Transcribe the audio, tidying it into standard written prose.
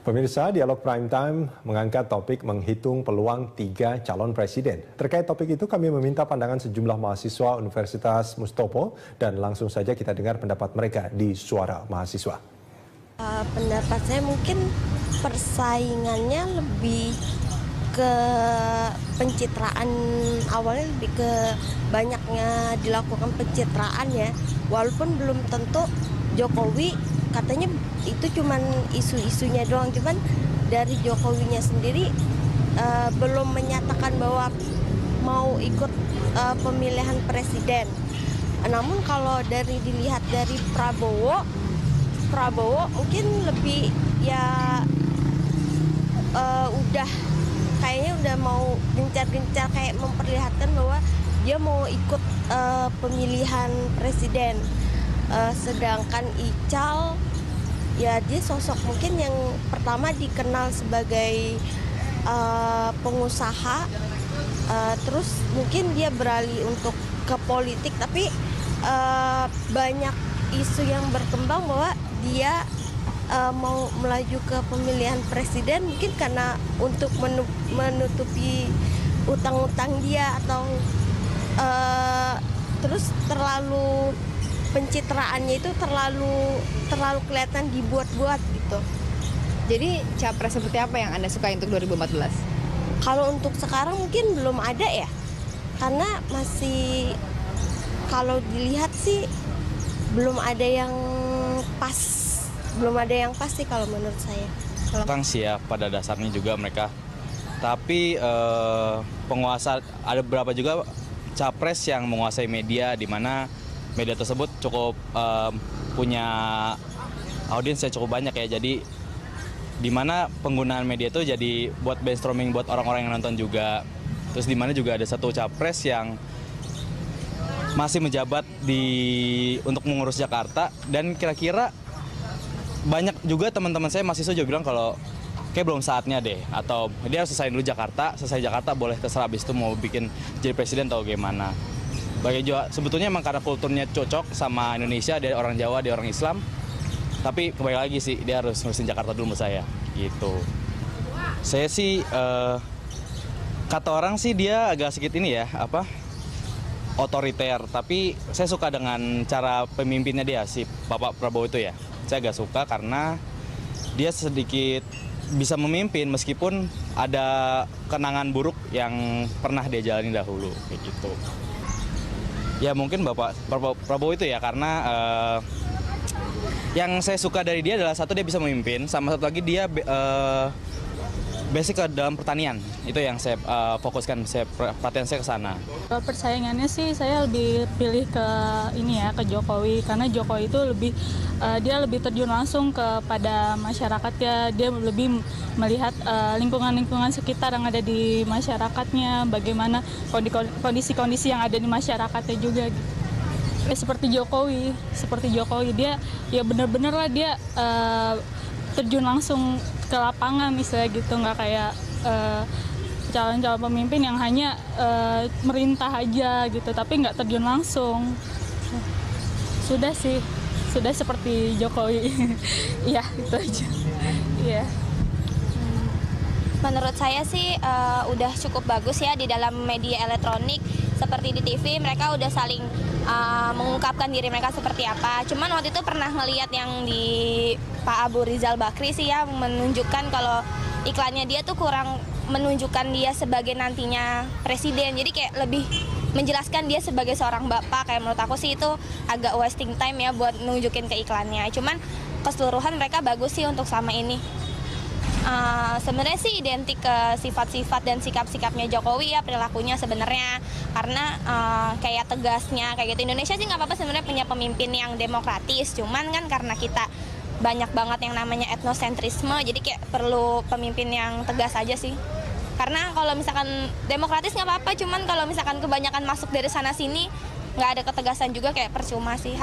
Pemirsa, Dialog Prime Time mengangkat topik menghitung peluang 3 calon presiden. Terkait topik itu kami meminta pandangan sejumlah mahasiswa Universitas Mustopo dan langsung saja kita dengar pendapat mereka di Suara Mahasiswa. Pendapat saya mungkin persaingannya lebih ke pencitraan, awalnya lebih ke banyaknya dilakukan pencitraan ya, walaupun belum tentu Jokowi katanya itu cuman isu-isunya doang, cuman dari Jokowinya sendiri belum menyatakan bahwa mau ikut pemilihan presiden. Namun kalau dilihat dari Prabowo mungkin lebih ya kayaknya udah mau gencar-gencar kayak memperlihatkan bahwa dia mau ikut pemilihan presiden. Sedangkan Ical ya dia sosok mungkin yang pertama dikenal sebagai pengusaha, terus mungkin dia beralih untuk ke politik, tapi banyak isu yang berkembang bahwa dia mau melaju ke pemilihan presiden mungkin karena untuk menutupi utang-utang dia atau terus terlalu pencitraannya itu terlalu kelihatan dibuat-buat gitu. Jadi capres seperti apa yang Anda suka untuk 2014? Kalau untuk sekarang mungkin belum ada ya, karena masih kalau dilihat sih belum ada yang pas sih kalau menurut saya. Orang sih ya pada dasarnya juga mereka, tapi penguasa ada beberapa juga capres yang menguasai media, di mana media tersebut cukup punya audiens yang cukup banyak ya. Jadi di mana penggunaan media itu jadi buat brainstorming buat orang-orang yang nonton juga. Terus di mana juga ada satu capres yang masih menjabat untuk mengurus Jakarta, dan kira-kira banyak juga teman-teman saya mahasiswa juga bilang kalau kayak belum saatnya deh, atau dia harus selesai dulu Jakarta, selesai Jakarta boleh terserah habis itu mau bikin jadi presiden atau gimana. Bagi juga sebetulnya emang karena kulturnya cocok sama Indonesia, dia orang Jawa, dia orang Islam. Tapi kembali lagi sih dia harus ngurusin Jakarta dulu menurut saya gitu. Saya sih kata orang sih dia agak sedikit ini ya, otoriter, tapi saya suka dengan cara pemimpinnya dia, si Bapak Prabowo itu ya. Saya agak suka karena dia sedikit bisa memimpin meskipun ada kenangan buruk yang pernah dia jalani dahulu kayak gitu. Ya mungkin Bapak Prabowo itu ya, karena yang saya suka dari dia adalah satu, dia bisa memimpin, sama satu lagi dia basic ke dalam pertanian. Itu yang saya fokuskan, perhatian saya ke sana. Kalau persaingannya sih saya lebih pilih ke ke Jokowi, karena Jokowi itu dia lebih terjun langsung kepada masyarakat ya. Dia lebih melihat lingkungan-lingkungan sekitar yang ada di masyarakatnya, bagaimana kondisi-kondisi yang ada di masyarakatnya juga gitu. Seperti Jokowi dia ya benar-benar lah dia terjun langsung ke lapangan misalnya gitu, nggak kayak calon-calon pemimpin yang hanya merintah aja gitu, tapi nggak terjun langsung. Sudah seperti Jokowi. Iya, itu aja. Iya. Menurut saya sih udah cukup bagus ya di dalam media elektronik, seperti di TV mereka udah saling mengungkapkan diri mereka seperti apa. Cuman waktu itu pernah ngelihat yang di Pak Abu Rizal Bakri sih ya, menunjukkan kalau iklannya dia tuh kurang menunjukkan dia sebagai nantinya presiden. Jadi kayak lebih menjelaskan dia sebagai seorang bapak. Kayak menurut aku sih itu agak wasting time ya buat nunjukin ke iklannya. Cuman keseluruhan mereka bagus sih untuk selama ini. Sebenarnya sih identik ke sifat-sifat dan sikap-sikapnya Jokowi ya, perilakunya sebenarnya, karena kayak tegasnya kayak gitu. Indonesia sih nggak apa-apa sebenarnya punya pemimpin yang demokratis, cuman kan karena kita banyak banget yang namanya etnosentrisme, jadi kayak perlu pemimpin yang tegas aja sih. Karena kalau misalkan demokratis nggak apa-apa, cuman kalau misalkan kebanyakan masuk dari sana sini nggak ada ketegasan juga, kayak percuma sih.